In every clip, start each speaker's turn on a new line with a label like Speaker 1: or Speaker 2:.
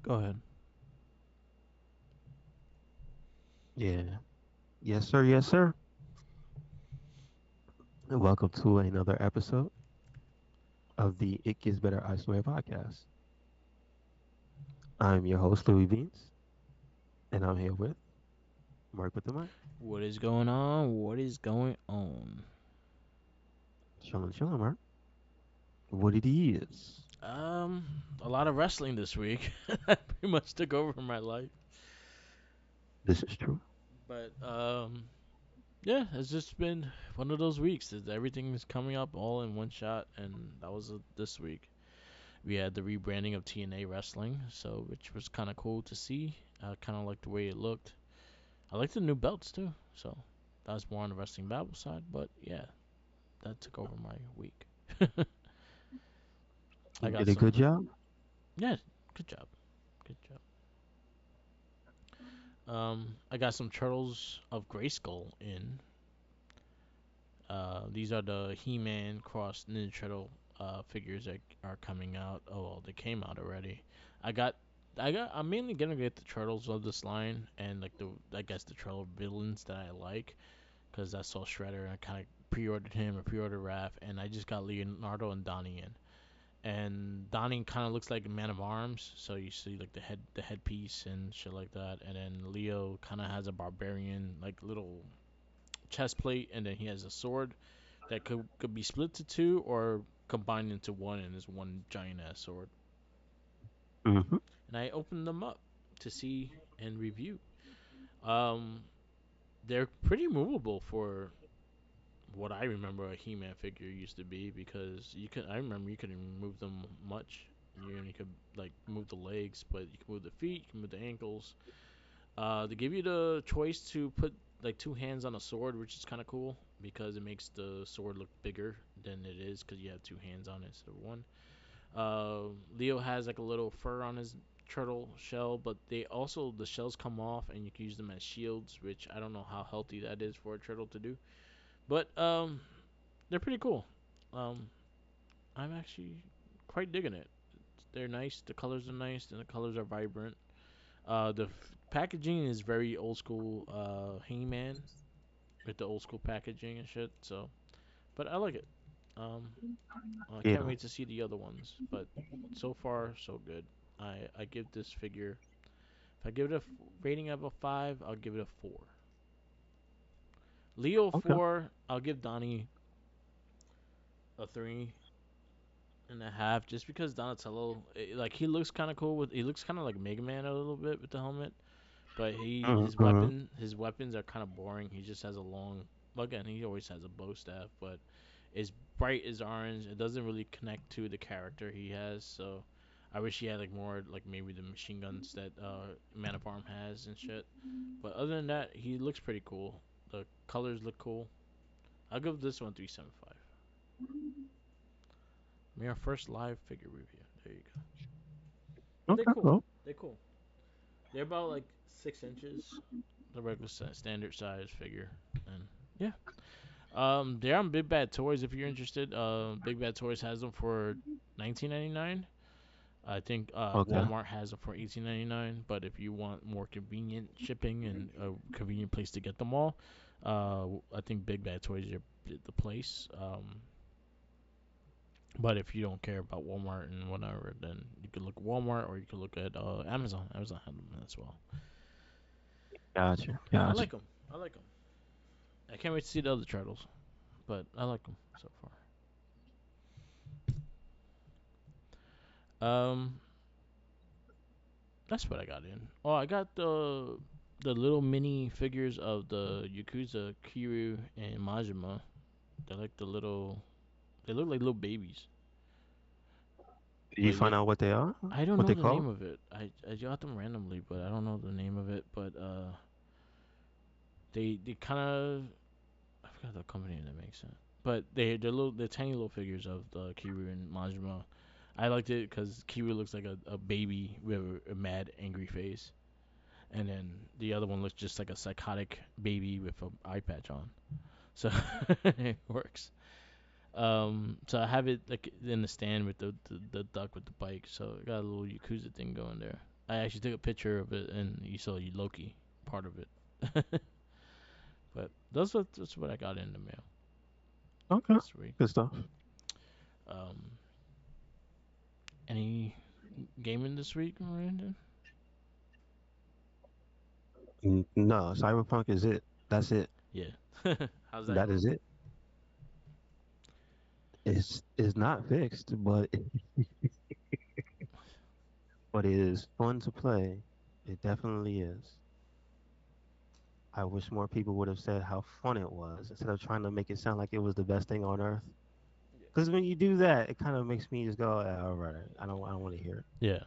Speaker 1: Go ahead.
Speaker 2: Yeah. Yes, sir. Yes, sir. And welcome to another episode of the It Gets Better I Swear podcast. I'm your host, Louis Beans, and I'm here with Mark with the mic.
Speaker 1: What is going on? What is going on?
Speaker 2: Chillin', chillin', Mark. What it is.
Speaker 1: A lot of wrestling this week. That pretty much took over my life.
Speaker 2: This is true.
Speaker 1: But yeah, it's just been one of those weeks that everything is coming up all in one shot, and that was this week. We had the rebranding of TNA Wrestling, so which was kind of cool to see. I kind of like the way it looked. I like the new belts too. So that was more on the wrestling Bible side, but yeah, that took over my week. I
Speaker 2: You
Speaker 1: got
Speaker 2: did a good
Speaker 1: some.
Speaker 2: job.
Speaker 1: Yeah, good job. Good job. I got some Turtles of Grayskull in. These are the He-Man cross Ninja Turtle figures that are coming out. Oh well, they came out already. I got, I'm mainly gonna get the Turtles of this line and like I guess the Turtle villains that I like, cause I saw Shredder and I kind of pre-ordered him. I pre-ordered Raph, and I just got Leonardo and Donnie in. And Donnie kind of looks like a man of arms, so you see like the headpiece and shit like that. And then Leo kind of has a barbarian like little chest plate, and then he has a sword that could be split to two or combined into one, and is one giant ass sword.
Speaker 2: Mm-hmm.
Speaker 1: And I opened them up to see and review. Um, they're pretty movable for what I remember a He-Man figure used to be, because you could I remember you couldn't move them much. You only could like move the legs, but you can move the feet, you can move the ankles. They give you the choice to put like two hands on a sword, which is kind of cool because it makes the sword look bigger than it is because you have two hands on it instead of one. Leo has like a little fur on his turtle shell, but they also the shells come off and you can use them as shields, which I don't know how healthy that is for a turtle to do. But they're pretty cool. Um, I'm actually quite digging it. They're nice. The colors are nice, and the colors are vibrant. Packaging is very old school. He-Man with the old school packaging and shit. So, but I like it. Um, I
Speaker 2: Yeah.
Speaker 1: can't wait to see the other ones. But so far, so good. I give this figure. If I give it a rating of a five, I'll give it a four. Leo
Speaker 2: Okay.
Speaker 1: four. I'll give Donnie a 3.5, just because Donatello, like he looks kind of cool with. He looks kind of like Mega Man a little bit with the helmet, but
Speaker 2: Mm-hmm.
Speaker 1: his weapons are kind of boring. He just has a long. Well, again, he always has a bow staff, but it's bright as orange. It doesn't really connect to the character he has. So I wish he had like more like maybe the machine guns that Man of Arm has and shit. But other than that, he looks pretty cool. The colors look cool. I'll give this one 3.75. Our first live figure review. There you go. But they're
Speaker 2: Okay.
Speaker 1: cool.
Speaker 2: Well,
Speaker 1: They're cool. They're about like 6 inches, the regular standard size figure, and yeah. They're on Big Bad Toys if you're interested. Big Bad Toys has them for 19.99. I think
Speaker 2: okay.
Speaker 1: Walmart has them for 18.99. But if you want more convenient shipping and a convenient place to get them all, I think Big Bad Toys is the place. But if you don't care about Walmart and whatever, then you could look at Walmart or you could look at Amazon. Amazon has them as well.
Speaker 2: Gotcha.
Speaker 1: I
Speaker 2: Gotcha.
Speaker 1: like them. I like them. I can't wait to see the other turtles, but I like them so far. That's what I got in. Oh, I got the little mini figures of the Yakuza, Kiryu, and Majima. They're like the little. They look like little babies.
Speaker 2: Did you
Speaker 1: But
Speaker 2: find
Speaker 1: yeah,
Speaker 2: out what they are?
Speaker 1: I don't
Speaker 2: What
Speaker 1: know
Speaker 2: they
Speaker 1: the
Speaker 2: call?
Speaker 1: name of it. I got them randomly, but I don't know the name of it. But they kind of, I forgot the company that makes it. But they're tiny little figures of the Kiryu and Majima. I liked it because Kiryu looks like a baby with a mad angry face, and then the other one looks just like a psychotic baby with an eye patch on. So it works. So I have it like in the stand with the duck with the bike. So I got a little Yakuza thing going there. I actually took a picture of it, and you saw Loki part of it. But that's what I got in the mail
Speaker 2: Okay,
Speaker 1: this week.
Speaker 2: good stuff.
Speaker 1: Um, any gaming this week, Brandon?
Speaker 2: No, Cyberpunk is it. That's it.
Speaker 1: Yeah. How's that
Speaker 2: That
Speaker 1: going?
Speaker 2: is it. It's not fixed, but it is fun to play. It definitely is. I wish more people would have said how fun it was instead of trying to make it sound like it was the best thing on earth. Because when you do that, it kind of makes me just go, "Yeah, all right, I don't want to hear it."
Speaker 1: Yeah.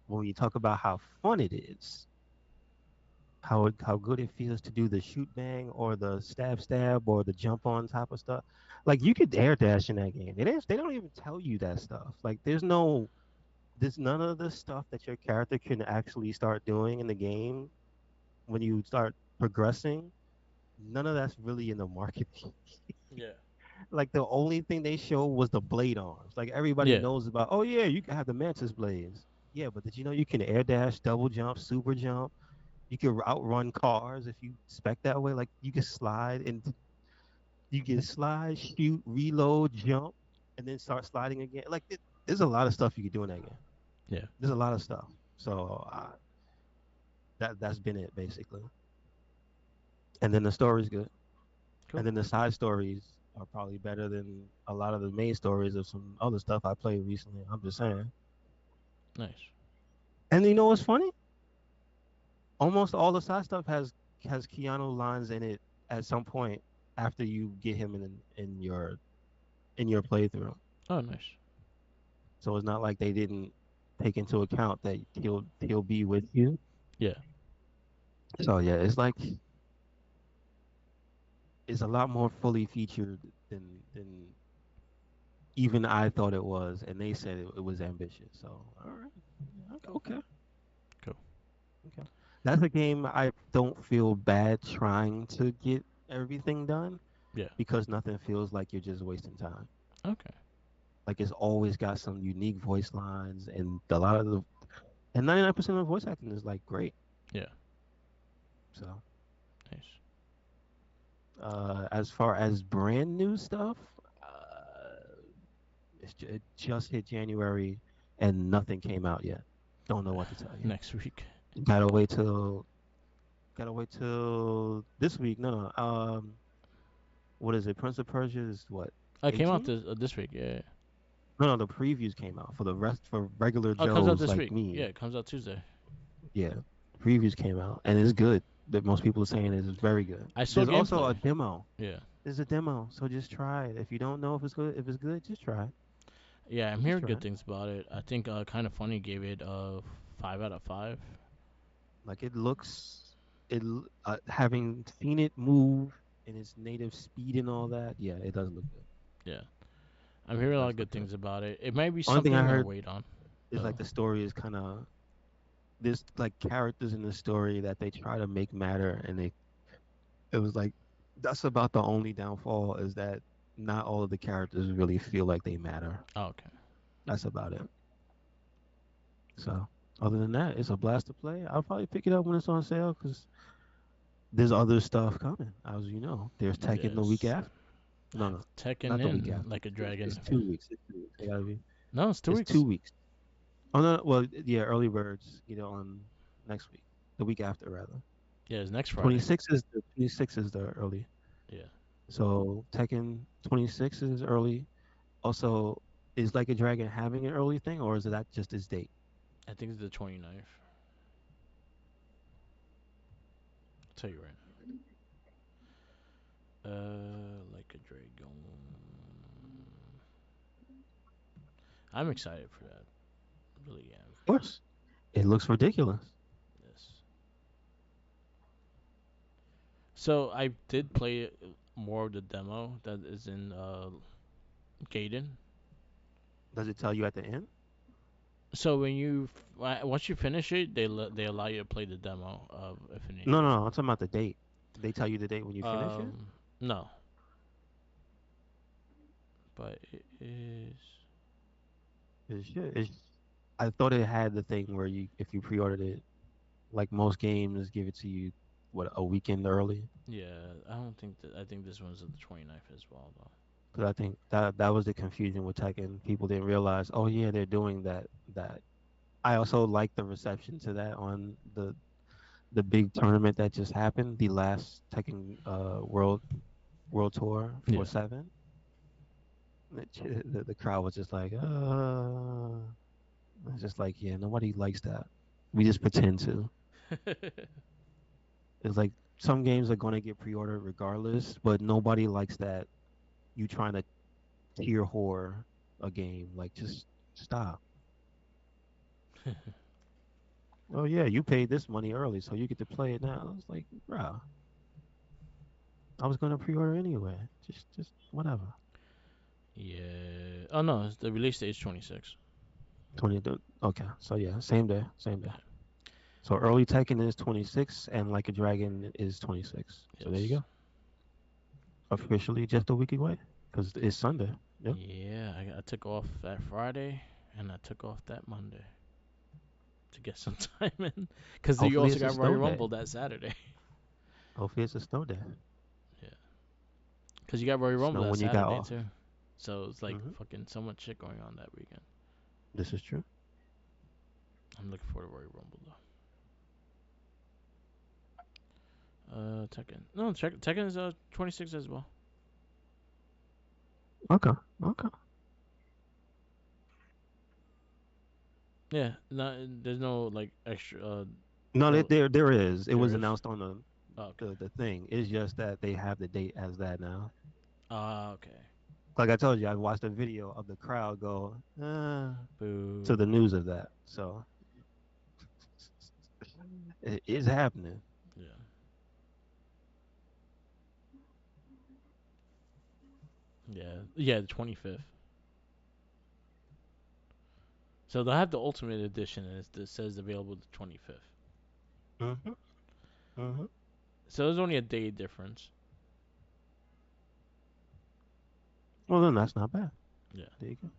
Speaker 2: When you talk about how fun it is, how good it feels to do the shoot bang or the stab or the jump on type of stuff. Like you could air dash in that game. They don't even tell you that stuff. Like there's none of the stuff that your character can actually start doing in the game when you start progressing. None of that's really in the marketing.
Speaker 1: Yeah.
Speaker 2: Like the only thing they showed was the blade arms. Like everybody
Speaker 1: Yeah.
Speaker 2: knows about. Oh yeah, you can have the mantis blades. Yeah, but did you know you can air dash, double jump, super jump? You can outrun cars if you spec that way. Like you can slide and you can slide, shoot, reload, jump, and then start sliding again. Like there's a lot of stuff you can do in that game.
Speaker 1: Yeah.
Speaker 2: There's a lot of stuff. So that's been it basically. And then the story's good. And
Speaker 1: Cool.
Speaker 2: then the side stories are probably better than a lot of the main stories of some other stuff I played recently. I'm just saying.
Speaker 1: Nice.
Speaker 2: And you know what's funny? Almost all the side stuff has Keanu lines in it at some point after you get him in your playthrough.
Speaker 1: Oh, nice.
Speaker 2: So it's not like they didn't take into account that he'll be with you.
Speaker 1: Yeah.
Speaker 2: So yeah, it's a lot more fully featured than even I thought it was, and they said it was ambitious. So all right, okay,
Speaker 1: Cool.
Speaker 2: okay. That's a game I don't feel bad trying to get everything done
Speaker 1: Yeah.
Speaker 2: because nothing feels like you're just wasting time.
Speaker 1: Okay.
Speaker 2: Like it's always got some unique voice lines, and a lot of the and 99% of the voice acting is like great.
Speaker 1: Yeah.
Speaker 2: So
Speaker 1: Nice.
Speaker 2: as far as brand new stuff, uh, it just hit January, and nothing came out yet. Don't know what to tell you.
Speaker 1: Next week.
Speaker 2: Gotta wait till this week. No, no. What is it? Prince of Persia is what?
Speaker 1: I came out
Speaker 2: 18?
Speaker 1: this week. Yeah.
Speaker 2: No, no. The previews came out for the rest for regular
Speaker 1: Oh, it comes out
Speaker 2: Joes
Speaker 1: this
Speaker 2: like
Speaker 1: week. Yeah,
Speaker 2: me.
Speaker 1: it comes out Tuesday.
Speaker 2: Yeah, previews came out, and it's good. That most people are saying is very good.
Speaker 1: I saw
Speaker 2: There's also a
Speaker 1: gameplay.
Speaker 2: demo.
Speaker 1: Yeah.
Speaker 2: There's a demo, so just try it. If you don't know if it's good, just try it.
Speaker 1: Yeah, I'm
Speaker 2: Just
Speaker 1: hearing
Speaker 2: try
Speaker 1: good
Speaker 2: it.
Speaker 1: things about it. I think kind of funny gave it a 5 out of 5.
Speaker 2: Like it looks, having seen it move in its native speed and all that, yeah, it does look good.
Speaker 1: Yeah, I'm hearing
Speaker 2: It
Speaker 1: a lot
Speaker 2: does
Speaker 1: of good
Speaker 2: look good.
Speaker 1: things about it. It might be
Speaker 2: Only thing
Speaker 1: something
Speaker 2: I
Speaker 1: I'm gonna
Speaker 2: heard
Speaker 1: wait on,
Speaker 2: is like
Speaker 1: though.
Speaker 2: the story is kind of there's like characters in the story that they try to make matter, and it was like that's about the only downfall is that not all of the characters really feel like they matter.
Speaker 1: Oh, okay.
Speaker 2: That's about it. So other than that, it's a blast to play. I'll probably pick it up when it's on sale because there's other stuff coming. As you know, there's Tekken the week
Speaker 1: Yes.
Speaker 2: after. No, no,
Speaker 1: Tekken
Speaker 2: not the week
Speaker 1: in
Speaker 2: after.
Speaker 1: like a
Speaker 2: It's
Speaker 1: dragon.
Speaker 2: 2 weeks. It's 2 weeks. It gotta be.
Speaker 1: No, it's two
Speaker 2: It's two
Speaker 1: weeks.
Speaker 2: weeks. Oh no, well yeah, early birds. On next week, the week after rather.
Speaker 1: Yeah, it's next Friday.
Speaker 2: 26 is the early.
Speaker 1: Yeah,
Speaker 2: So Tekken 26 is early. Also, is Like a Dragon having an early thing, or is that just its date?
Speaker 1: I think it's the 29th. I'll tell you right now. Like a dragon. I'm excited for that. Really am.
Speaker 2: Of course. It looks ridiculous.
Speaker 1: Yes. So I did play more of the demo that is in Gaiden.
Speaker 2: Does it tell you at the end?
Speaker 1: So when once you finish it, they allow you to play the demo of Infinity
Speaker 2: No, no,
Speaker 1: Ward.
Speaker 2: no. I'm talking about the date. They tell you the date when you finish it.
Speaker 1: No, but it is.
Speaker 2: It should. I thought it had the thing where you, if you pre-ordered it, like most games, give it to you what a weekend early.
Speaker 1: Yeah, I don't think that. I think this one's at the 29th as well, though.
Speaker 2: Because I think that was the confusion with Tekken. People didn't realize, oh yeah, they're doing that. That I also like the reception to that on the big tournament that just happened, the last Tekken World Tour for
Speaker 1: Yeah.
Speaker 2: seven. The crowd was just like, it's just like, yeah, nobody likes that. We just pretend to. It's like some games are gonna get pre-ordered regardless, but nobody likes that. You trying to tier whore a game, like just stop. Oh yeah, you paid this money early, so you get to play it now. I was like, bro, I was gonna pre-order anyway. Just whatever.
Speaker 1: Yeah. Oh no, the release date is 26.
Speaker 2: 20. Okay, so yeah, same day, same day.
Speaker 1: Yeah.
Speaker 2: So early Tekken is 26, and Like a Dragon is 26. So there you
Speaker 1: Yes.
Speaker 2: go. Officially just a week away, because it's Sunday. Yep.
Speaker 1: Yeah, I took off that Friday and I took off that Monday to get some time in. Because you
Speaker 2: Hopefully
Speaker 1: also
Speaker 2: it's a
Speaker 1: got Royal
Speaker 2: snow day.
Speaker 1: Rumble that Saturday.
Speaker 2: Hopefully it's a snow day.
Speaker 1: Yeah. Because you got Royal Rumble
Speaker 2: Snow
Speaker 1: that
Speaker 2: when you got
Speaker 1: Saturday
Speaker 2: off.
Speaker 1: too. So it's like
Speaker 2: Hmm.
Speaker 1: fucking so much shit going on that weekend.
Speaker 2: This is true.
Speaker 1: I'm looking forward to Royal Rumble though. Tekken. No, Tekken is 26 as well.
Speaker 2: Okay. Okay.
Speaker 1: Yeah. Not there's no like extra.
Speaker 2: No,
Speaker 1: No,
Speaker 2: there is. It
Speaker 1: there
Speaker 2: was
Speaker 1: is.
Speaker 2: announced on the
Speaker 1: Oh, okay.
Speaker 2: the thing. It's just that they have the date as that now.
Speaker 1: Okay.
Speaker 2: Like I told you, I watched a video of the crowd go to
Speaker 1: Boo.
Speaker 2: the news of that. So it is happening.
Speaker 1: Yeah. Yeah. Yeah. The 25th. So they'll have the Ultimate Edition, and it says available the 25th.
Speaker 2: Hmm. Hmm.
Speaker 1: So there's only a day difference.
Speaker 2: Well, then that's not bad.
Speaker 1: Yeah.
Speaker 2: There you go.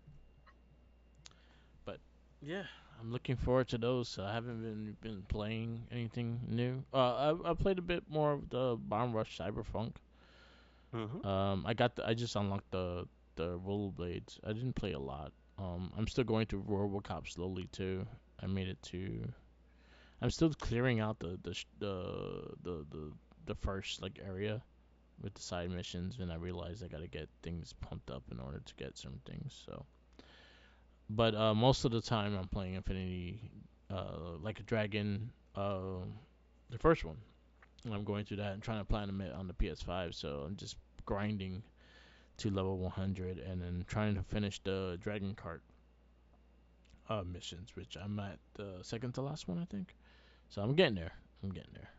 Speaker 1: But yeah, I'm looking forward to those. So I haven't been playing anything new. I played a bit more of the Bomb Rush Cyberpunk.
Speaker 2: Hmm.
Speaker 1: I just unlocked the rollerblades. I didn't play a lot. I'm still going through RoboCop slowly too. I made it to. I'm still clearing out the first like area with the side missions, and I realized I gotta get things pumped up in order to get certain things. So, but most of the time I'm playing Infinity, like a Dragon, the first one. And I'm going through that and trying to platinum it on the PS5. So I'm just grinding to level 100 and then trying to finish the Dragon Cart missions, which I'm at the second to last one, I think. So I'm getting there. I'm getting there.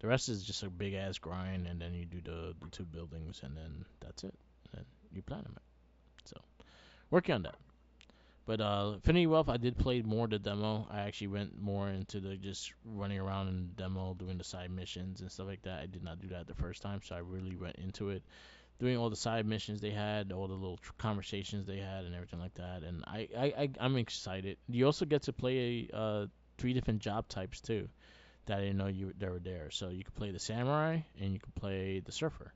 Speaker 1: The rest is just a big ass grind, and then you do the two buildings, and then that's it. And then you platinum it. So working on that. But Infinity Wealth, I did play more the demo. I actually went more into the just running around in the demo, doing the side missions and stuff like that. I did not do that the first time, so I really went into it, doing all the side missions they had, all the little conversations they had, and everything like that. And I'm excited. You also get to play three different job types too that I didn't know they were there. So you could play the samurai and you could play the surfer.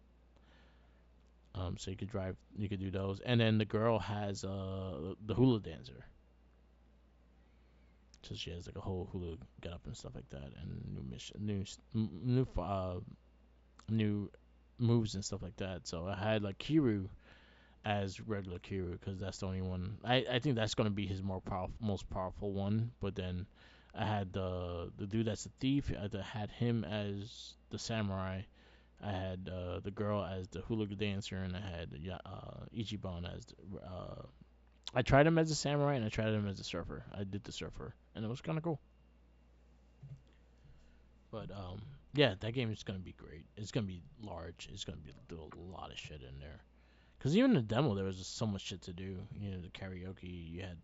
Speaker 1: So you could drive, you could do those, and then the girl has the hula dancer. So she has like a whole hula get up and stuff like that, and new mission, new moves and stuff like that. So I had like Kiru as regular Kiru because that's the only one. I think that's gonna be his most powerful one. But then I had the dude that's a thief. I had him as the samurai. I had the girl as the hula dancer, and I had Ichiban as I tried him as a samurai and I tried him as a surfer. I did the surfer, and it was kind of cool. But yeah, that game is gonna be great. It's gonna be large. It's gonna be do a lot of shit in there. Cause even in the demo, there was just so much shit to do. You know, the karaoke. You had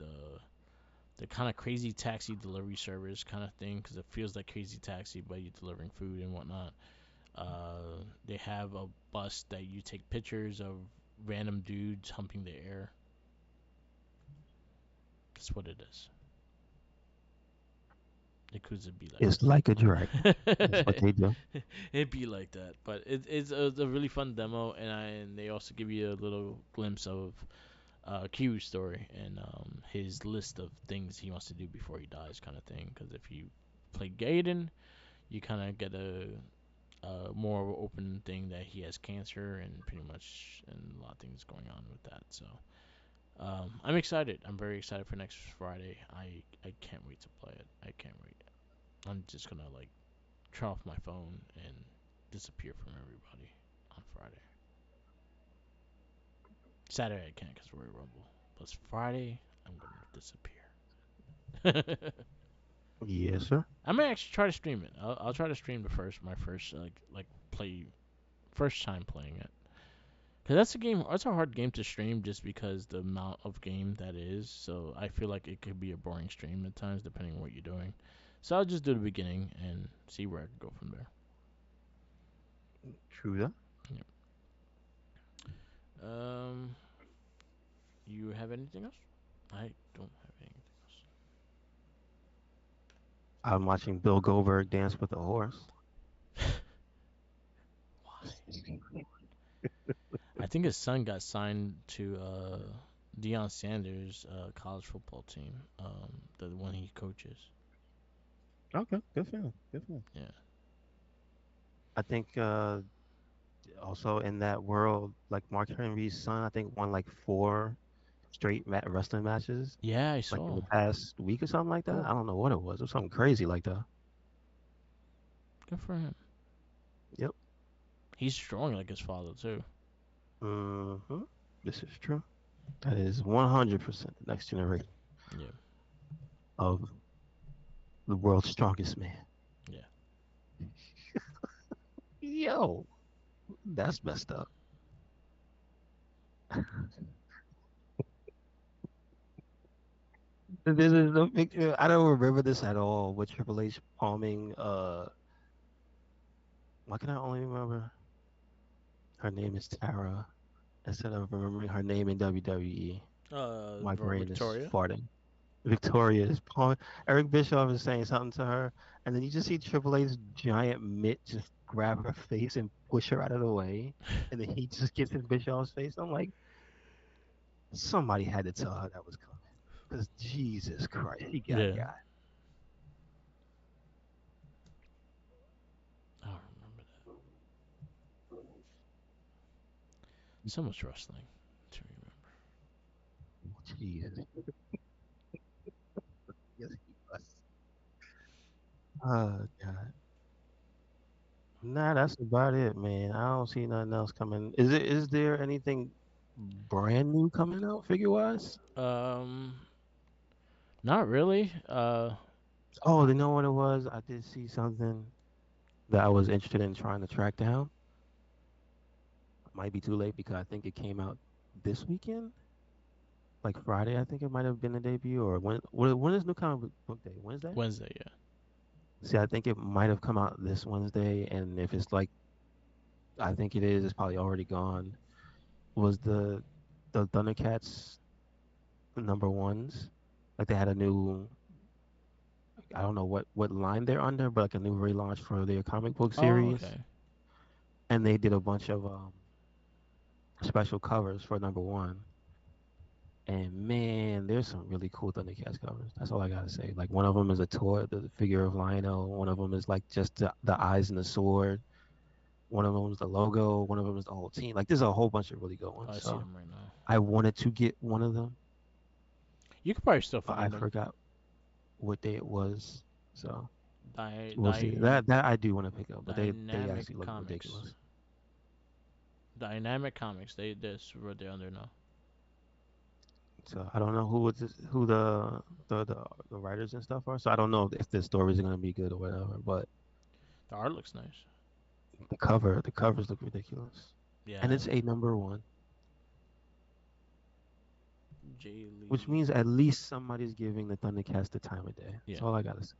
Speaker 1: the kind of crazy taxi delivery service kind of thing. Cause it feels like crazy taxi, but you're delivering food and whatnot. They have a bus that you take pictures of random dudes humping the air. That's what it is. Yakuza be like
Speaker 2: It's like a dragon. That's what
Speaker 1: that.
Speaker 2: they do.
Speaker 1: It'd be like that, but it's a really fun demo, and they also give you a little glimpse of Kiryu's story and his list of things he wants to do before he dies, kind of thing. Because if you play Gaiden, you kind of get a more of an open thing that he has cancer and pretty much and a lot of things going on with that. So I'm excited. I'm very excited for next Friday. I can't wait to play it. I can't wait. I'm just gonna like turn off my phone and disappear from everybody on Friday. Saturday I can't because we're at Rumble. But Friday I'm gonna disappear.
Speaker 2: Yes, sir.
Speaker 1: I may actually try to stream it. I'll try to stream my first play first time playing it. Cause that's a game. That's a hard game to stream just because the amount of game that is. So I feel like it could be a boring stream at times depending on what you're doing. So I'll just do the beginning and see where I can go from there.
Speaker 2: True that.
Speaker 1: Yep. Um, you have anything else? I don't have anything
Speaker 2: I'm watching Bill Goldberg dance with a horse.
Speaker 1: else. Why? I think his son got signed to Deion Sanders' college football team, the one he coaches.
Speaker 2: Okay, good for him. Good for him.
Speaker 1: Yeah.
Speaker 2: I think also in that world, like Mark Henry's son, I think won like four straight wrestling matches,
Speaker 1: Yeah, I
Speaker 2: like in
Speaker 1: saw.
Speaker 2: the past week or something like that.
Speaker 1: Cool.
Speaker 2: I don't know what it was. It was something crazy like that.
Speaker 1: Good for him.
Speaker 2: Yep.
Speaker 1: He's strong like his father too.
Speaker 2: hmm This is true. That is 100% the next generation
Speaker 1: Yeah.
Speaker 2: of the world's strongest man.
Speaker 1: Yeah.
Speaker 2: Yo, that's messed up. This is the picture. I don't remember this at all. With Triple H palming. Why can I only remember her name is Tara instead of remembering her name in WWE? My brain is
Speaker 1: Victoria.
Speaker 2: farting. Victoria is palming. Eric Bischoff is saying something to her, and then you just see Triple H's giant mitt just grab her face and push her out of the way, and then he just gets in Bischoff's face. I'm like, somebody had to tell her that was coming, because Jesus Christ, he got
Speaker 1: Yeah.
Speaker 2: got.
Speaker 1: I don't remember that. So much wrestling to remember.
Speaker 2: Jesus. Yes, he was. Oh God. Nah, that's about it, man. I don't see nothing else coming. Is there anything brand new coming out figure wise?
Speaker 1: Not really.
Speaker 2: Oh, you know what it was? I did see something that I was interested in trying to track down. Might be too late because I think it came out this weekend, like Friday. I think it might have been the debut, or when is New Comic Book Day? Wednesday?
Speaker 1: Wednesday. Yeah.
Speaker 2: See, I think it might have come out this Wednesday, and if it's like I think it is, it's probably already gone. Was the Thundercats number ones? Like they had a new, I don't know what line they're under, but like a new relaunch for their comic book
Speaker 1: Oh,
Speaker 2: series,
Speaker 1: okay.
Speaker 2: and they did a bunch of special covers for number one. And man, there's some really cool Thundercats covers. That's all I gotta say. Like one of them is a toy, the figure of Lionel. One of them is like just the eyes and the sword. One of them is the logo. One of them is the whole team. Like there's a whole bunch of really good
Speaker 1: Oh,
Speaker 2: ones.
Speaker 1: I see
Speaker 2: So
Speaker 1: them right now.
Speaker 2: I wanted to get one of them,
Speaker 1: You could probably still
Speaker 2: but I
Speaker 1: find them.
Speaker 2: forgot what day it was. So
Speaker 1: Di-
Speaker 2: we'll see.
Speaker 1: di-
Speaker 2: That I do want to pick up, but they
Speaker 1: Dynamic
Speaker 2: actually look
Speaker 1: Comics.
Speaker 2: ridiculous.
Speaker 1: Dynamic Comics. That's what they're under now.
Speaker 2: So I don't know who the writers and stuff are. So I don't know if the stories are gonna be good or whatever. But
Speaker 1: The art looks nice.
Speaker 2: the covers look ridiculous, and
Speaker 1: Yeah.
Speaker 2: it's a number one,
Speaker 1: Jay
Speaker 2: which
Speaker 1: Lee.
Speaker 2: means at least somebody's giving the Thundercats the time of day. That's
Speaker 1: Yeah.
Speaker 2: all I gotta say.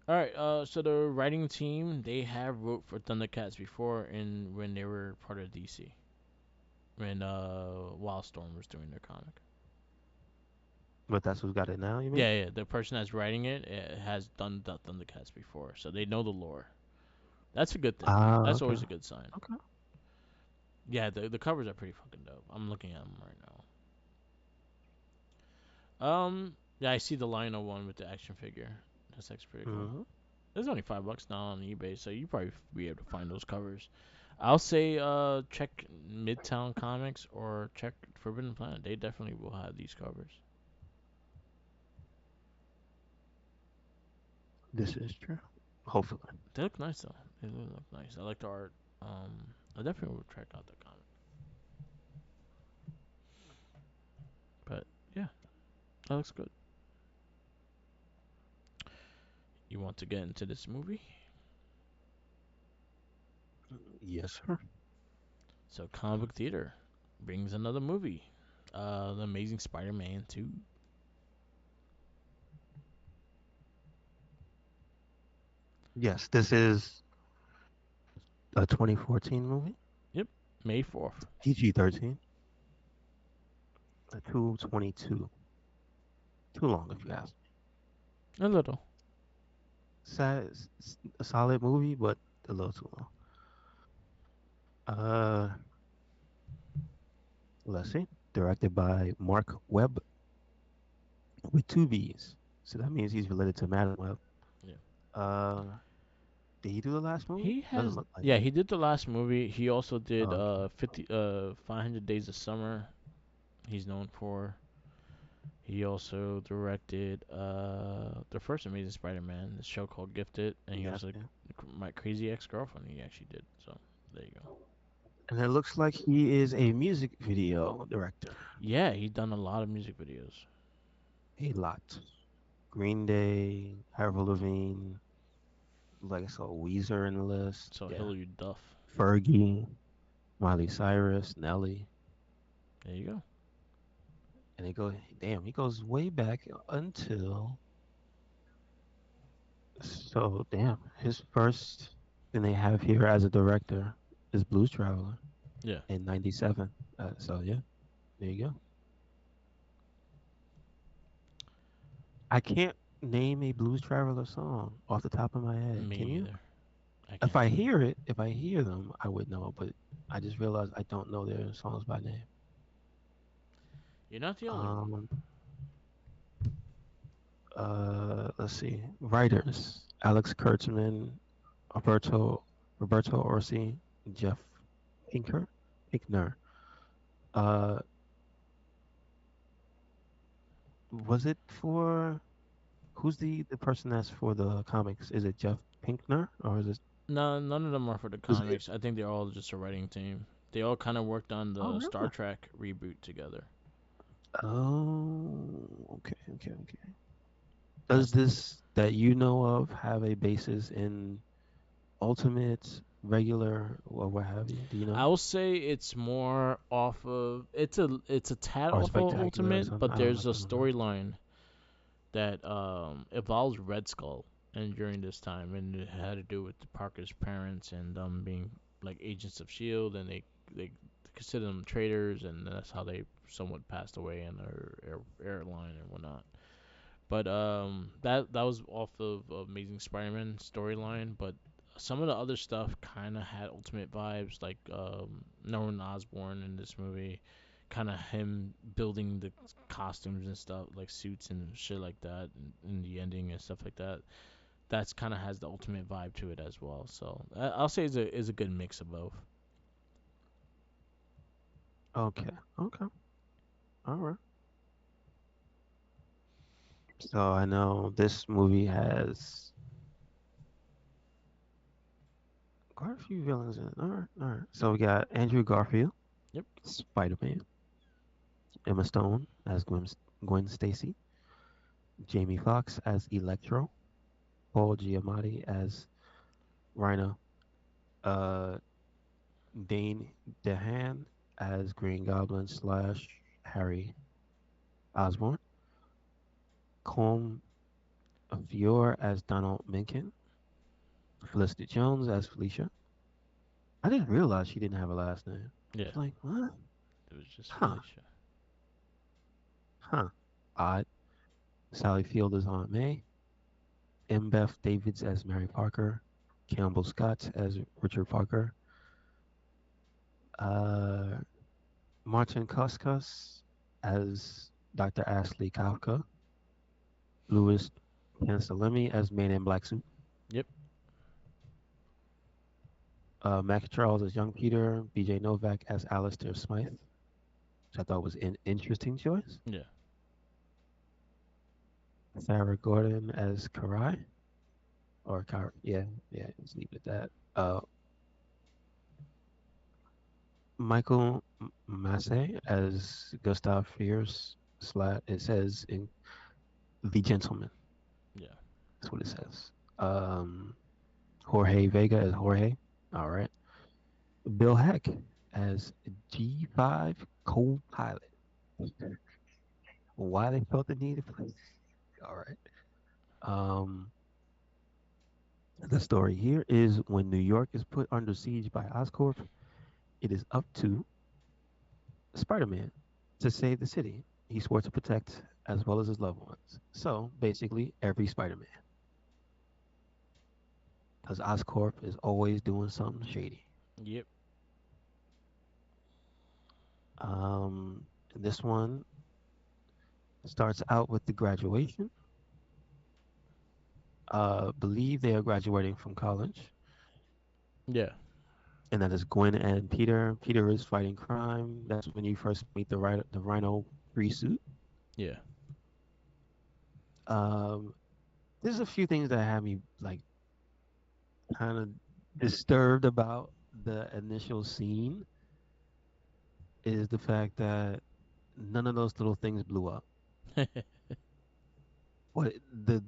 Speaker 1: All right. So the writing team they have wrote for Thundercats before, and when they were part of DC, when Wildstorm was doing their comic.
Speaker 2: But that's who's got it now, you mean?
Speaker 1: Yeah, the person that's writing it, has done the Thundercats before, so they know the lore. That's a good thing.
Speaker 2: Ah,
Speaker 1: That's
Speaker 2: okay.
Speaker 1: always a good sign.
Speaker 2: Okay.
Speaker 1: Yeah, the covers are pretty fucking dope. I'm looking at them right now. Yeah, I see the Lionel one with the action figure. That's actually pretty cool.
Speaker 2: Hmm.
Speaker 1: It's only $5 now on eBay, so you probably be able to find those covers. I'll say check Midtown Comics or check Forbidden Planet. They definitely will have these covers.
Speaker 2: This is true. Hopefully.
Speaker 1: They look nice though. They really look nice. I like the art. I definitely will check out the comic. But yeah, that looks good. You want to get into this movie?
Speaker 2: Yes, sir.
Speaker 1: So Comic Book Theater brings another movie, The Amazing Spider-Man 2.
Speaker 2: Yes, this is a 2014 movie.
Speaker 1: Yep, May 4th.
Speaker 2: PG-13. A 222. Too long, if you ask.
Speaker 1: A little.
Speaker 2: Sad, a solid movie, but a little too long. Uh, let's see. Directed by Mark Webb with two B's. So that means he's related to Madam Webb.
Speaker 1: Yeah.
Speaker 2: Uh, did he do the last movie?
Speaker 1: He
Speaker 2: Doesn't
Speaker 1: has,
Speaker 2: look like
Speaker 1: yeah,
Speaker 2: it.
Speaker 1: he did the last movie. He also
Speaker 2: Oh,
Speaker 1: did
Speaker 2: okay.
Speaker 1: 500 Days of Summer. He's known for. He also directed the first Amazing Spider-Man, the show called Gifted, and he
Speaker 2: Yeah,
Speaker 1: also
Speaker 2: yeah.
Speaker 1: My Crazy Ex-Girlfriend. He actually did. So there you go.
Speaker 2: And it looks like he is a music video director.
Speaker 1: Yeah, he done a lot of music videos.
Speaker 2: A lot. Green Day, Avril Lavigne, like I saw Weezer in the list.
Speaker 1: So
Speaker 2: Yeah.
Speaker 1: Hilary Duff.
Speaker 2: Fergie, Miley Cyrus, Nelly.
Speaker 1: There you go.
Speaker 2: And he goes way back until, so damn, his first thing they have here as a director is Blues Traveler
Speaker 1: Yeah.
Speaker 2: in '97. So yeah, there you go. I can't name a Blues Traveler song off the top of my head.
Speaker 1: Me
Speaker 2: Can you?
Speaker 1: neither. I can't.
Speaker 2: If I hear them, I would know. But I just realized I don't know their songs by name.
Speaker 1: You're not the only one.
Speaker 2: Um, let's see. Writers: Alex Kurtzman, Roberto Roberto Orsi, Jeff Pinker, Pinkner. Uh, was it for who's the person that's for the comics? Is it Jeff Pinkner or is it
Speaker 1: No, none of them are for the
Speaker 2: who's it?
Speaker 1: comics. I think they're all just a writing team. They all kind of worked on
Speaker 2: Oh,
Speaker 1: the Star
Speaker 2: really?
Speaker 1: Trek reboot together.
Speaker 2: Oh, okay, okay, okay. Does
Speaker 1: That's.
Speaker 2: this that you know of have a basis in Ultimate, regular, or what have you? Do you
Speaker 1: I
Speaker 2: know?
Speaker 1: will say it's more off of. It's a tad
Speaker 2: Or
Speaker 1: off of
Speaker 2: spectacular or
Speaker 1: Ultimate,
Speaker 2: something?
Speaker 1: but
Speaker 2: I don't know.
Speaker 1: there's a
Speaker 2: I don't know.
Speaker 1: storyline that involves Red Skull and during this time, and it had to do with the Parker's parents and them being like agents of Shield, and they consider them traitors, and that's how they somewhat passed away in their airline and whatnot. But that was off of Amazing Spider-Man storyline, but some of the other stuff kind of had Ultimate vibes, like Norman Osborn in this movie, kind of him building the costumes and stuff, like suits and shit like that, in the ending and stuff like that. That's kind of has the Ultimate vibe to it as well. So I'll say it's a good mix of both.
Speaker 2: Okay, okay, all right. So I know this movie has quite a few villains in it. All right, all right. So we got Andrew Garfield,
Speaker 1: Yep.
Speaker 2: Spider-Man, Emma Stone as Gwen Stacy, Jamie Foxx as Electro, Paul Giamatti as Rhino, uh, Dane DeHaan as Green Goblin slash Harry Osborn, Colm Fior as Donald Mencken, Felicity Jones as Felicia. I didn't realize she didn't have a last name. I
Speaker 1: Yeah,
Speaker 2: was like, what?
Speaker 1: it was just
Speaker 2: Huh,
Speaker 1: Felicia.
Speaker 2: huh. Odd. Sally Field as Aunt May, M. Beth Davids as Mary Parker, Campbell Scott as Richard Parker, uh, Martin Cuscus as Dr. Ashley Kafka, Louis Cancelemi as Man in Black Suit,
Speaker 1: Yep.
Speaker 2: Mac Charles as Young Peter, B.J. Novak as Alistair Smythe, which I thought was an interesting choice.
Speaker 1: Yeah.
Speaker 2: Sarah Gordon as Karai, or yeah, let's leave it at that. Michael Massey as Gustav Fierce. It says in The Gentleman.
Speaker 1: Yeah.
Speaker 2: That's what it says. Um, Jorge Vega as Jorge. All right. Bill Heck as G5 co-pilot. Why they felt the need to play? All right. Um, the story here is when New York is put under siege by Oscorp, it is up to Spider-Man to save the city. He swore to protect as well as his loved ones. So basically, every Spider-Man, because Oscorp is always doing something shady.
Speaker 1: Yep.
Speaker 2: Um, this one starts out with the graduation. Believe they are graduating from college,
Speaker 1: Yeah.
Speaker 2: and that is Gwen and Peter. Peter is fighting crime. That's when you first meet the Rhino free suit.
Speaker 1: Yeah.
Speaker 2: Um, there's a few things that have me like kind of disturbed about the initial scene. Is the fact that none of those little things blew up. What the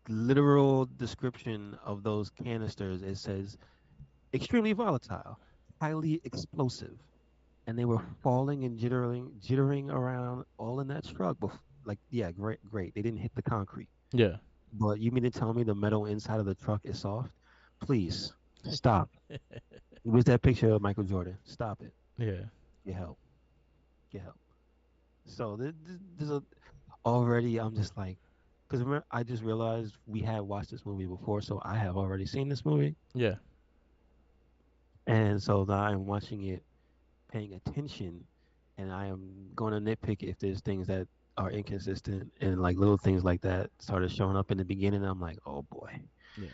Speaker 2: literal description of those canisters, it says extremely volatile, highly explosive, and they were falling and jittering around all in that truck. Like, yeah, great, great. They didn't hit the concrete,
Speaker 1: Yeah.
Speaker 2: but you mean to tell me the metal inside of the truck is soft? Please stop. Where's that picture of Michael Jordan? Stop it.
Speaker 1: Yeah.
Speaker 2: Get help. Get help. So there's a already. I'm just like, because remember, I just realized we had watched this movie before, so I have already seen this movie,
Speaker 1: Yeah.
Speaker 2: and so now I'm watching it, paying attention, and I am going to nitpick if there's things that are inconsistent and like little things like that started showing up in the beginning. I'm like, oh boy,
Speaker 1: Yeah.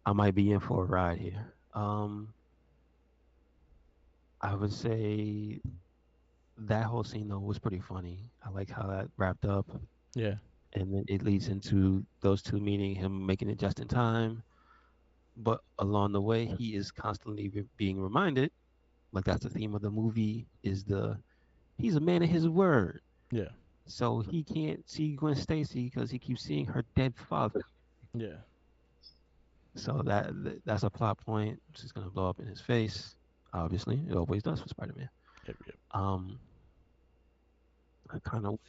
Speaker 2: I might be in for a ride here. I would say that whole scene though was pretty funny. I like how that wrapped up,
Speaker 1: Yeah.
Speaker 2: and then it leads into those two meeting, him making it just in time. But along the way, he is constantly being reminded, like that's the theme of the movie, is the he's a man of his word.
Speaker 1: Yeah.
Speaker 2: So he can't see Gwen Stacy because he keeps seeing her dead father.
Speaker 1: Yeah.
Speaker 2: So that's a plot point. She's gonna blow up in his face. Obviously, it always does for Spider-Man.
Speaker 1: Yep. Yep.
Speaker 2: Um, I kind of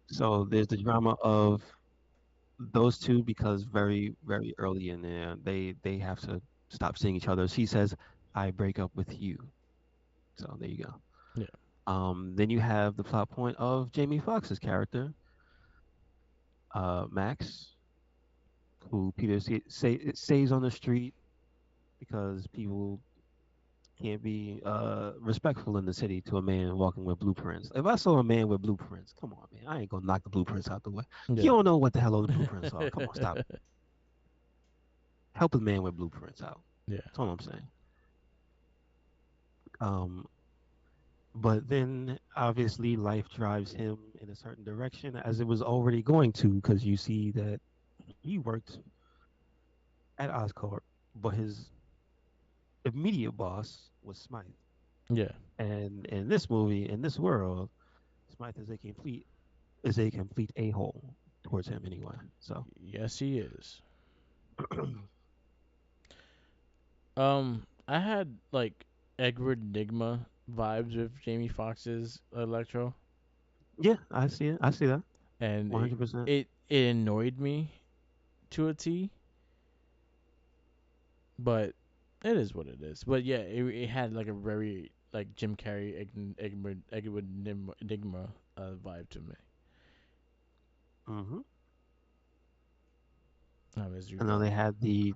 Speaker 2: so there's the drama of those two because very early in there they have to stop seeing each other. She says, "I break up with you." So there you go.
Speaker 1: Yeah.
Speaker 2: Then you have the plot point of Jamie Foxx's character, Max, who saves on the street because people can't be respectful in the city to a man walking with blueprints. If I saw a man with blueprints, come on, man, I ain't gonna knock the blueprints out the way. You
Speaker 1: Yeah.
Speaker 2: don't know what the hell those blueprints are. Come on, stop it. Help a man with blueprints out.
Speaker 1: Yeah.
Speaker 2: That's all I'm saying. Um, but then obviously life drives him in a certain direction as it was already going to, because you see that he worked at Oscorp, but his immediate boss was Smythe.
Speaker 1: Yeah.
Speaker 2: And in this movie, in this world, Smythe is a complete a hole towards him anyway. So
Speaker 1: Yes, he is. I had like Edward Nigma vibes with Jamie Foxx's Electro,
Speaker 2: yeah, I see it. I see that.
Speaker 1: and
Speaker 2: 100%.
Speaker 1: it annoyed me to a T, but it is what it is. But yeah, it had like a very like Jim Carrey, Edward Nigma vibe to me.
Speaker 2: Hmm.
Speaker 1: As you
Speaker 2: I know
Speaker 1: go.
Speaker 2: they had the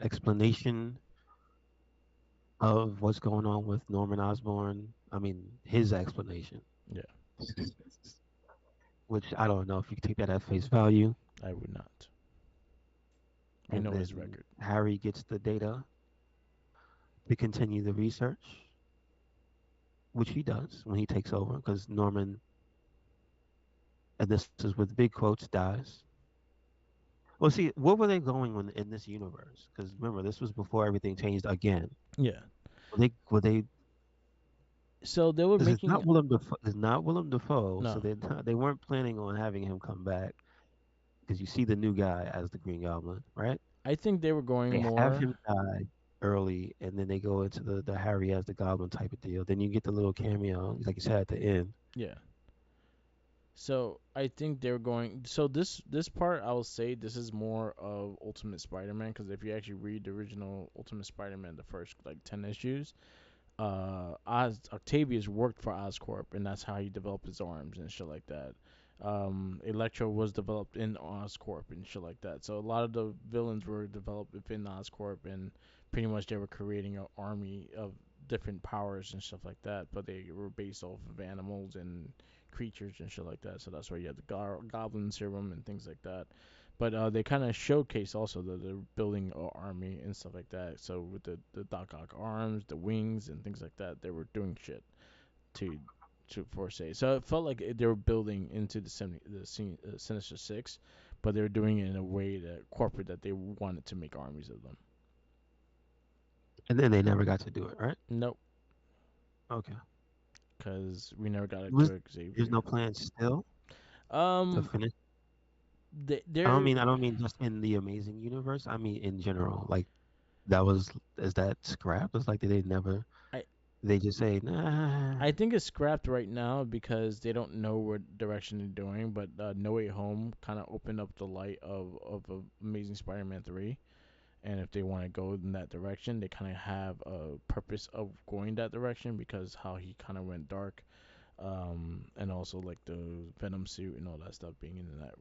Speaker 2: explanation of what's going on with Norman Osborn. I mean, his explanation,
Speaker 1: Yeah,
Speaker 2: which I don't know if you can take that at face value.
Speaker 1: I would not. We
Speaker 2: And
Speaker 1: know his
Speaker 2: then
Speaker 1: record.
Speaker 2: Harry gets the data to continue the research, which he does when he takes over, because Norman, and this is with big quotes, dies. Well, see, what were they going when in this universe? Because remember, this was before everything changed again.
Speaker 1: Yeah.
Speaker 2: Were they?
Speaker 1: So they were
Speaker 2: Because it's
Speaker 1: making
Speaker 2: not Willem Dafoe. It's not Willem Dafoe, so
Speaker 1: no.
Speaker 2: they weren't planning on having him come back. Because you see the new guy as the Green Goblin, right?
Speaker 1: I think they were going
Speaker 2: They have
Speaker 1: more.
Speaker 2: him die early, and then they go into the Harry as the Goblin type of deal. Then you get the little cameo, like you said at the end.
Speaker 1: Yeah. So I think they're going. So this part, I will say, this is more of Ultimate Spider-Man because if you actually read the original Ultimate Spider-Man, the first like 10 issues, Octavius worked for Oscorp, and that's how he developed his arms and shit like that. Electro was developed in Oscorp and shit like that. So a lot of the villains were developed within Oscorp, and pretty much they were creating an army of different powers and stuff like that. But they were based off of animals and creatures and shit like that. So that's why you had the Goblin Serum and things like that. But they kind of showcase also that they're building an army and stuff like that. So with the Doc Ock arms, the wings, and things like that, they were doing shit to to foresee. So it felt like they were building into the Sinister Six, but they were doing it in a way that corporate that they wanted to make armies of them.
Speaker 2: And then they never got to do it, right?
Speaker 1: Nope,
Speaker 2: Okay.
Speaker 1: because we never got it
Speaker 2: Was
Speaker 1: to
Speaker 2: There's
Speaker 1: Xavier.
Speaker 2: no plan still to
Speaker 1: Um,
Speaker 2: finish?
Speaker 1: they're
Speaker 2: I don't mean just in the Amazing Universe. I mean in general. Like that was is that scrapped? It's like they never
Speaker 1: I
Speaker 2: they just say nah.
Speaker 1: I think it's scrapped right now because they don't know what direction they're doing. But No Way Home kind of opened up the light of Amazing Spider-Man 3, and if they want to go in that direction, they kind of have a purpose of going that direction because how he kind of went dark, and also like the Venom suit and all that stuff being in that.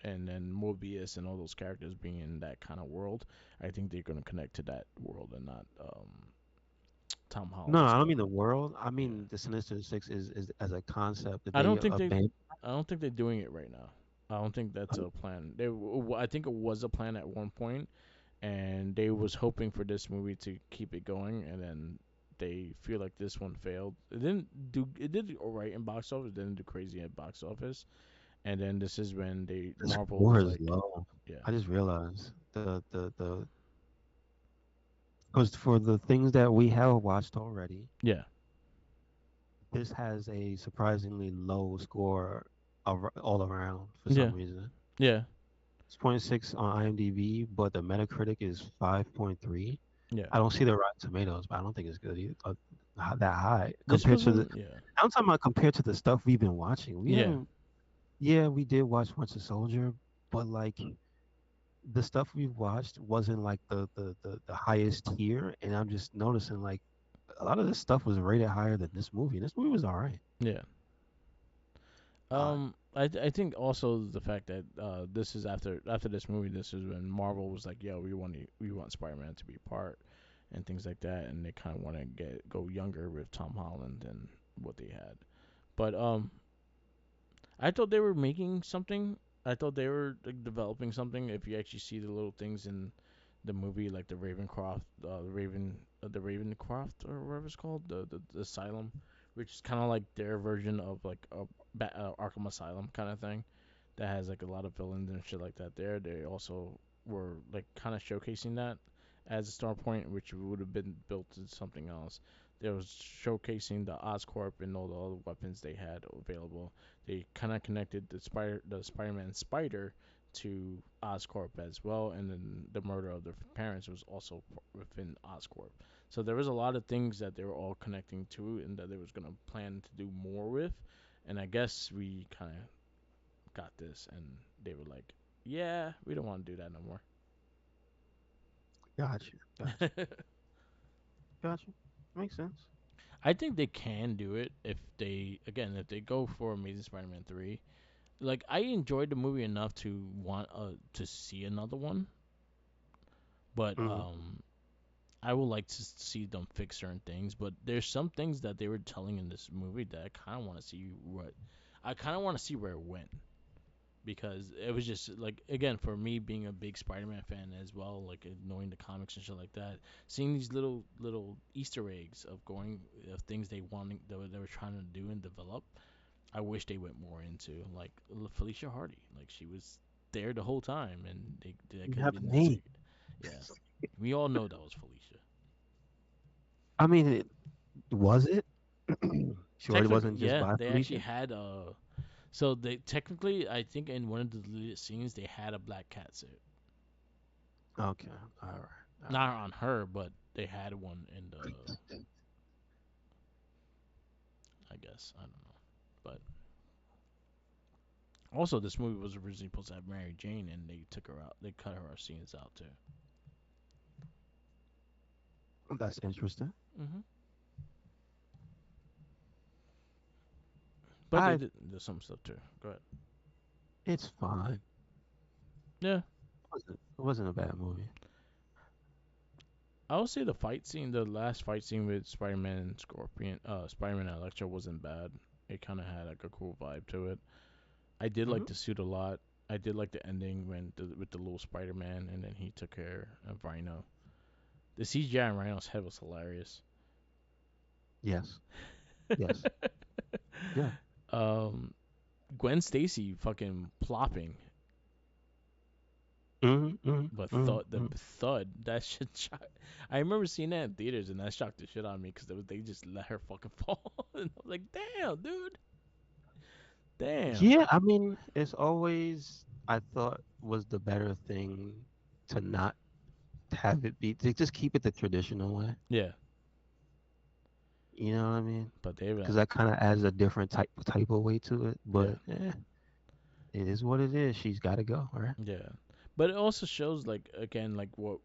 Speaker 1: And then Mobius and all those characters being in that kind of world, I think they're gonna connect to that world and not Tom
Speaker 2: No,
Speaker 1: Holland
Speaker 2: I don't
Speaker 1: stuff.
Speaker 2: mean the world. I
Speaker 1: Yeah,
Speaker 2: mean the Sinister Six is as a concept that
Speaker 1: I
Speaker 2: they
Speaker 1: don't think they,
Speaker 2: abandoned.
Speaker 1: I don't think they're doing it right now. I don't think that's a plan. I think it was a plan at one point, and they was hoping for this movie to keep it going, and then they feel like this one failed. It didn't do. It did all right in box office. It didn't do crazy at box office, and then this is when they
Speaker 2: The
Speaker 1: Marvel
Speaker 2: score
Speaker 1: was
Speaker 2: is
Speaker 1: like,
Speaker 2: low.
Speaker 1: yeah,
Speaker 2: I just realized the because for the things that we have watched already,
Speaker 1: yeah,
Speaker 2: this has a surprisingly low score all around for some
Speaker 1: yeah,
Speaker 2: reason.
Speaker 1: yeah,
Speaker 2: It's point 0.6 on IMDb, but the Metacritic is 5.3.
Speaker 1: yeah.
Speaker 2: I don't see the Rotten Tomatoes, but I don't think it's good either, that high
Speaker 1: This
Speaker 2: compared to the.
Speaker 1: wasn't, yeah,
Speaker 2: I'm talking about compared to the stuff we've been watching. We
Speaker 1: yeah.
Speaker 2: haven't. Yeah, we did watch Once a Soldier, but like the stuff we've watched wasn't like the highest tier, and I'm just noticing like a lot of this stuff was rated higher than this movie. And this movie was all right.
Speaker 1: Yeah.
Speaker 2: Uh,
Speaker 1: I think also the fact that this is after this movie, this is when Marvel was like, yo, we want Spider-Man to be part and things like that, and they kind of want to get go younger with Tom Holland than what they had. But I thought they were making something. I thought they were like, developing something. If you actually see the little things in the movie, like the Ravencroft, the Ravencroft or whatever it's called, the asylum, which is kind of like their version of like a Arkham Asylum kind of thing, that has like a lot of villains and shit like that. There, they also were like kind of showcasing that as a start point, which would have been built to something else. They was showcasing the Oscorp and all the other weapons they had available. They kind of connected the Spider-Man spider to Oscorp as well, and then the murder of their parents was also within Oscorp. So there was a lot of things that they were all connecting to, and that they was gonna plan to do more with. And I guess we kind of got this, and they were like, "Yeah, we don't want to do that no more."
Speaker 2: gotcha, gotcha, gotcha. Makes sense.
Speaker 1: I think they can do it if they again if they go for Amazing Spider-Man 3. like I enjoyed the movie enough to want to see another one, but
Speaker 2: Mm.
Speaker 1: I would like to see them fix certain things. But there's some things that they were telling in this movie that I kind of want to see what I kind of want to see where it went, because it was just like, again, for me being a big Spider-Man fan as well, like knowing the comics and shit like that, seeing these little Easter eggs of going of things they were trying to do and develop. I wish they went more into like Felicia Hardy, like she was there the whole time, and they
Speaker 2: You
Speaker 1: could have
Speaker 2: have
Speaker 1: been that.
Speaker 2: me.
Speaker 1: Yeah, we all know that was Felicia.
Speaker 2: I mean, was it? Sure, it
Speaker 1: Technically,
Speaker 2: wasn't just
Speaker 1: yeah,
Speaker 2: by
Speaker 1: they actually
Speaker 2: Felicia.
Speaker 1: had so they technically, I think in one of the deleted scenes they had a black cat suit.
Speaker 2: Okay, all right, all right.
Speaker 1: Not on her, but they had one in the. I guess I don't know, but also this movie was originally supposed to have Mary Jane, and they took her out. They cut her scenes out too.
Speaker 2: That's interesting.
Speaker 1: Hmm. But they
Speaker 2: I,
Speaker 1: did there's some stuff too. Go ahead.
Speaker 2: it's fine.
Speaker 1: Yeah,
Speaker 2: It wasn't a bad movie.
Speaker 1: I would say the fight scene, the last fight scene with Spider-Man and Spider-Man and Electro wasn't bad. It kind of had like a cool vibe to it. I did
Speaker 2: Hmm.
Speaker 1: like the suit a lot. I did like the ending with the little Spider-Man, and then he took care of Rhino. The CGI on Rhino's head was hilarious.
Speaker 2: Yes, yes, yeah.
Speaker 1: um, Gwen Stacy fucking plopping,
Speaker 2: Hmm. Hmm.
Speaker 1: but
Speaker 2: Hmm.
Speaker 1: the thud that shit shocked. I remember seeing that in theaters, and that shocked the shit out of me because they just let her fucking fall, and I was like, damn, dude, damn.
Speaker 2: Yeah, I mean, it's always I thought was the better thing to not have it be to just keep it the traditional way.
Speaker 1: Yeah,
Speaker 2: You know what I mean?
Speaker 1: but they
Speaker 2: Because
Speaker 1: went.
Speaker 2: that kind of adds a different type of weight to it.
Speaker 1: Yeah,
Speaker 2: But it is what it is. She's got to go, right?
Speaker 1: yeah. But it also shows like again like what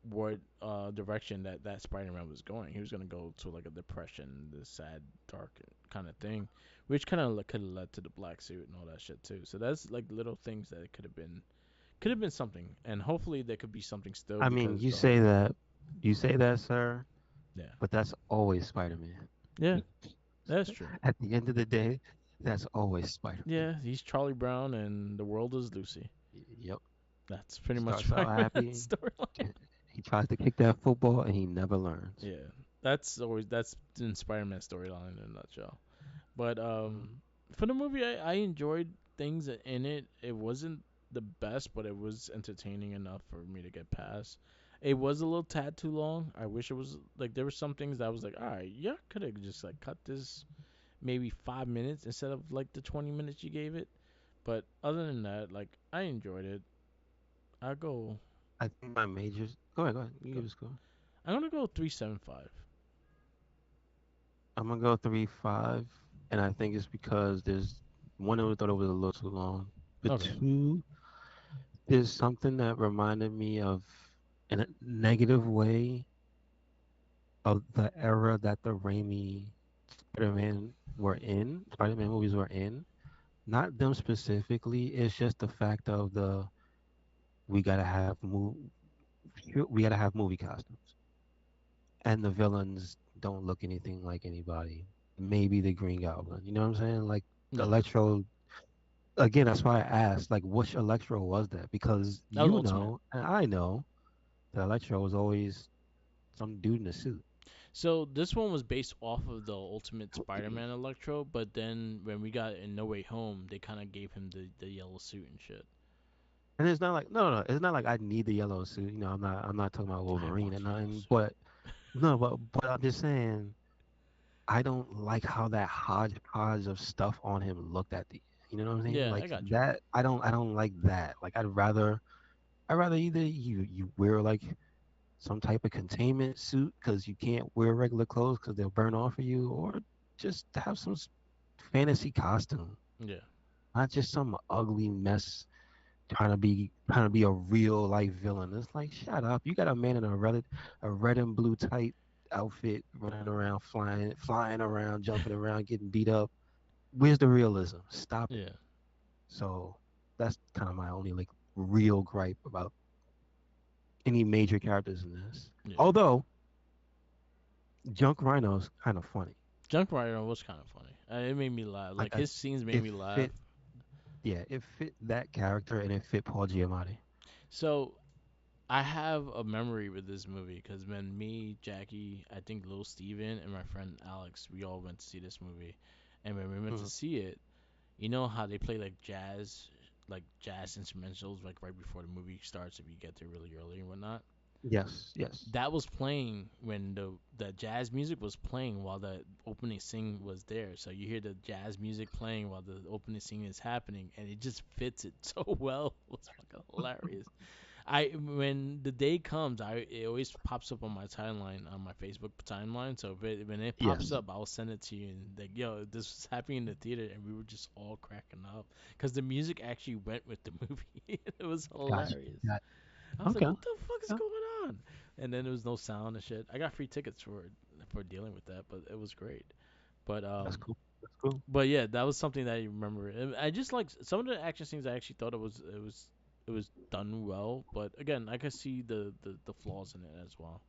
Speaker 1: direction that Spider-Man was going. He was gonna go to like a depression, the sad, dark kind of thing, which kind of like, could have led to the black suit and all that shit too. So that's like little things that it could have been something, and hopefully there could be something still
Speaker 2: I mean,
Speaker 1: because the whole
Speaker 2: you say that, sir,
Speaker 1: yeah,
Speaker 2: but that's always Spider-Man.
Speaker 1: yeah, that's true.
Speaker 2: At the end of the day, that's always Spider-Man.
Speaker 1: Yeah, he's Charlie Brown and the world is Lucy.
Speaker 2: Yep.
Speaker 1: That's pretty much
Speaker 2: Starts out happy.
Speaker 1: Spider-Man's storyline.
Speaker 2: He tries to kick that football and he never learns.
Speaker 1: Yeah, that's in Spider-Man storyline in a nutshell. But
Speaker 2: Mm.
Speaker 1: for the movie, I enjoyed things in it. It wasn't the best, but it was entertaining enough for me to get past. It was a little tad too long. I wish it was like there were some things that I was like, all right, yeah, could have just like cut this maybe 5 minutes instead of like the 20 minutes you gave it. But other than that, like I enjoyed it. I go,
Speaker 2: I think my majors. Go ahead, go ahead. You
Speaker 1: go.
Speaker 2: give a score.
Speaker 1: I'm gonna go 3.75.
Speaker 2: I'm gonna go 3.5, and I think it's because there's one who thought it was a little too long, but
Speaker 1: Okay.
Speaker 2: two, there's something that reminded me of, in a negative way, of the era that the Raimi Spider-Man movies were in. Not them specifically. It's just the fact of we gotta have move we gotta have movie costumes, and the villains don't look anything like anybody. Maybe the Green Goblin. You know what I'm saying? Like
Speaker 1: Yeah,
Speaker 2: Electro. Again, that's why I asked, like, which Electro was that? Because
Speaker 1: that was
Speaker 2: you
Speaker 1: Ultimate.
Speaker 2: know, and I know that Electro was always some dude in a suit.
Speaker 1: So this one was based off of the Ultimate Spider-Man Electro, but then when we got in No Way Home, they kind of gave him the yellow suit and shit.
Speaker 2: And it's not like no, it's not like I need the yellow suit. You know, I'm not talking about
Speaker 1: I
Speaker 2: Wolverine
Speaker 1: want
Speaker 2: and
Speaker 1: the yellow
Speaker 2: nothing.
Speaker 1: suit.
Speaker 2: But no, but I'm just saying I don't like how that hodgepodge of stuff on him looked at the. You know what I'm saying?
Speaker 1: Yeah, I
Speaker 2: Like
Speaker 1: got you.
Speaker 2: that. I don't like that. Like I'd rather either you wear like some type of containment suit because you can't wear regular clothes because they'll burn off of you, or just have some fantasy costume,
Speaker 1: Yeah,
Speaker 2: not just some ugly mess trying to be a real life villain. It's like shut up. You got a man in a red and blue tight outfit running around, flying around, jumping around, getting beat up. Where's the realism? Stop it.
Speaker 1: yeah.
Speaker 2: So. That's kind of my only like real gripe about any major characters in this.
Speaker 1: Yeah.
Speaker 2: Although Junk Rhino's kind of funny.
Speaker 1: Junk Rider was kind of funny. It made me laugh.
Speaker 2: Like
Speaker 1: Like his scenes made
Speaker 2: it
Speaker 1: me laugh.
Speaker 2: fit, yeah, it fit that character and it fit Paul Giamatti.
Speaker 1: So I have a memory with this movie because when me, Jackie, I think Lil Steven, and my friend Alex, we all went to see this movie, and when we went to
Speaker 2: Mhm.
Speaker 1: see it, you know how they play like jazz instrumentals, like right before the movie starts if you get there really early and whatnot.
Speaker 2: Yes, yes.
Speaker 1: That was playing when the jazz music was playing while the opening scene was there. So you hear the jazz music playing while the opening scene is happening, and it just fits it so well. It was fucking hilarious. I when the day comes, I it always pops up on my timeline on my Facebook timeline. So when it pops
Speaker 2: Yes.
Speaker 1: up, I'll send it to you and like, yo, this was happening in the theater, and we were just all cracking up because the music actually went with the movie. It was
Speaker 2: Gotcha.
Speaker 1: hilarious.
Speaker 2: Got
Speaker 1: I was like,
Speaker 2: okay.
Speaker 1: what the fuck is
Speaker 2: Yeah,
Speaker 1: going on? And then there was no sound and shit. I got free tickets for dealing with that, but it was great. But
Speaker 2: that's cool. That's cool.
Speaker 1: yeah, that was something that I remember. And I just like some of the action scenes. I actually thought it was done well, but again, I could see the flaws in it as well.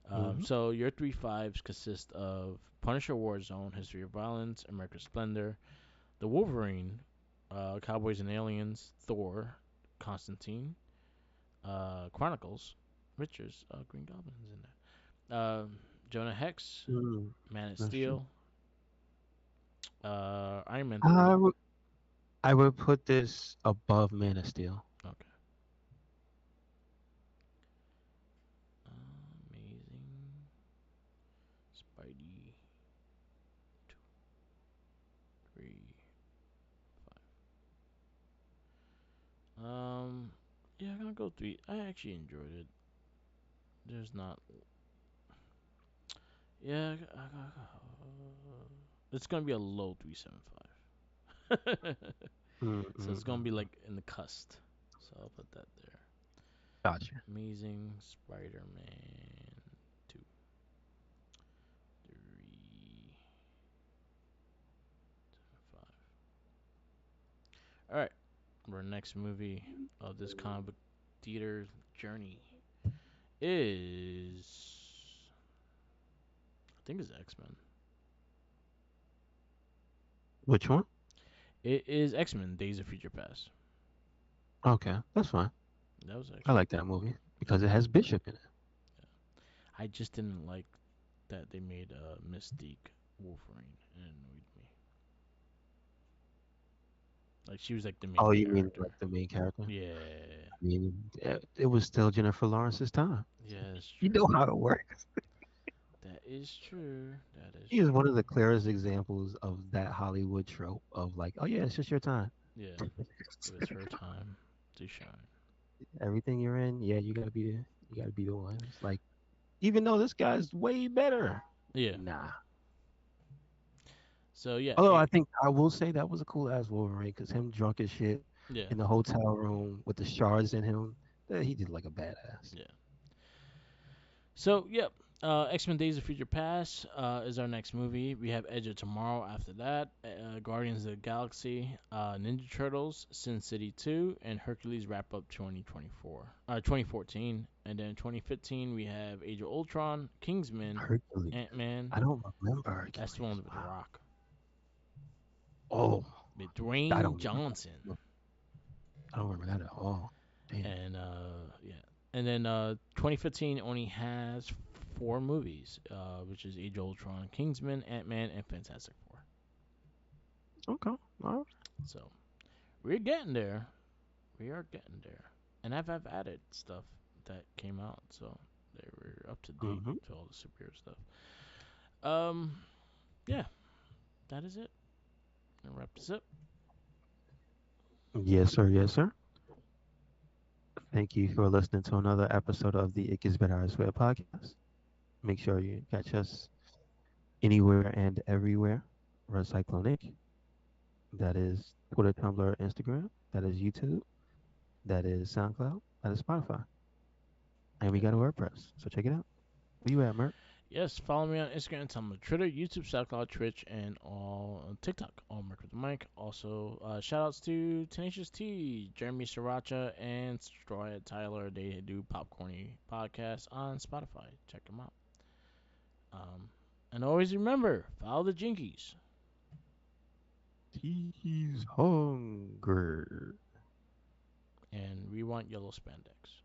Speaker 2: Hmm.
Speaker 1: So your three fives consist of Punisher Warzone, History of Violence, American Splendor, The Wolverine, Cowboys and Aliens, Thor, Constantine, Chronicles, Richards, Green Goblin's in there. Jonah Hex,
Speaker 2: Mm,
Speaker 1: Man of
Speaker 2: that's true.
Speaker 1: Steel, Iron Man
Speaker 2: I
Speaker 1: 3.
Speaker 2: would I would put this above Man of Steel.
Speaker 1: Okay. Amazing. Spidey 2, 3, 5. Yeah, I'm gonna go 3. I actually enjoyed it. There's not. Yeah, it's gonna be a low 3.75.
Speaker 2: Mm,
Speaker 1: So
Speaker 2: mm,
Speaker 1: it's gonna
Speaker 2: mm,
Speaker 1: be
Speaker 2: mm.
Speaker 1: like in the cusp. So I'll put that there.
Speaker 2: Gotcha.
Speaker 1: Amazing Spider-Man 2, 3, 5. All right, our next movie of this comic book theater journey is, I think it's X-Men.
Speaker 2: Which one?
Speaker 1: It is X-Men: Days of Future Past.
Speaker 2: Okay, that's fine.
Speaker 1: That was
Speaker 2: I
Speaker 1: actually
Speaker 2: like that
Speaker 1: pretty good.
Speaker 2: movie because it has Bishop in it.
Speaker 1: Yeah. I just didn't like that they made Mystique Wolverine. It annoyed me. Like she was like the
Speaker 2: Oh,
Speaker 1: main
Speaker 2: you mean
Speaker 1: character.
Speaker 2: like the main character?
Speaker 1: Yeah.
Speaker 2: I mean, it was still Jennifer Lawrence's time.
Speaker 1: Yeah, that's
Speaker 2: You know
Speaker 1: true.
Speaker 2: how it works.
Speaker 1: That is true. That is
Speaker 2: She is one
Speaker 1: true.
Speaker 2: of the clearest examples of that Hollywood trope of like, oh yeah, it's just your time.
Speaker 1: Yeah. It was her time to shine.
Speaker 2: Everything you're in, yeah, you gotta be the one. It's like, even though this guy's way better,
Speaker 1: Yeah.
Speaker 2: nah.
Speaker 1: So yeah,
Speaker 2: Although I think I will say that was a cool ass Wolverine because him drunk as shit
Speaker 1: yeah,
Speaker 2: in the hotel room with the shards in him, he did like a badass.
Speaker 1: yeah. So yep. X-Men: Days of Future Past is our next movie. We have Edge of Tomorrow after that. Guardians of the Galaxy, Ninja Turtles, Sin City 2, and Hercules wrap up 2024. 2014, and then 2015 we have Age of Ultron, Kingsman,
Speaker 2: Hercules.
Speaker 1: Ant Man.
Speaker 2: I don't remember
Speaker 1: That's the one
Speaker 2: Hercules.
Speaker 1: with The
Speaker 2: Wow.
Speaker 1: Rock,
Speaker 2: Oh,
Speaker 1: with
Speaker 2: I
Speaker 1: Dwayne
Speaker 2: don't remember.
Speaker 1: Johnson.
Speaker 2: I don't remember that at all. Damn.
Speaker 1: And yeah, and then 2015 only has four movies, which is Age of Ultron, Kingsman, Ant Man, and Fantastic Four.
Speaker 2: Okay. All right.
Speaker 1: So we're getting there. We are getting there. And I've added stuff that came out, so they were up to date
Speaker 2: Mm-hmm.
Speaker 1: to all the superhero stuff. Um, yeah, that is it. And wrap this up.
Speaker 2: Yes, sir. Yes, sir. Thank you for listening to another episode of the It Gets Better I Swear podcast. Make sure you catch us anywhere and everywhere. Recyclonic. That is Twitter, Tumblr, Instagram. That is YouTube. That is SoundCloud. That is Spotify. And we
Speaker 1: Yep.
Speaker 2: got a WordPress. So check it out. Where you at, Merc?
Speaker 1: Yes, follow me on Instagram and Tumblr, Twitter, YouTube, SoundCloud, Twitch, and all on TikTok. All Mark with the Mic. Also, shout outs to Tenacious T, Jeremy Sriracha, and Straw Tyler. They do Popcorny podcast on Spotify. Check them out. And always remember, follow the Jinkies.
Speaker 2: He's hungry.
Speaker 1: And we want yellow spandex.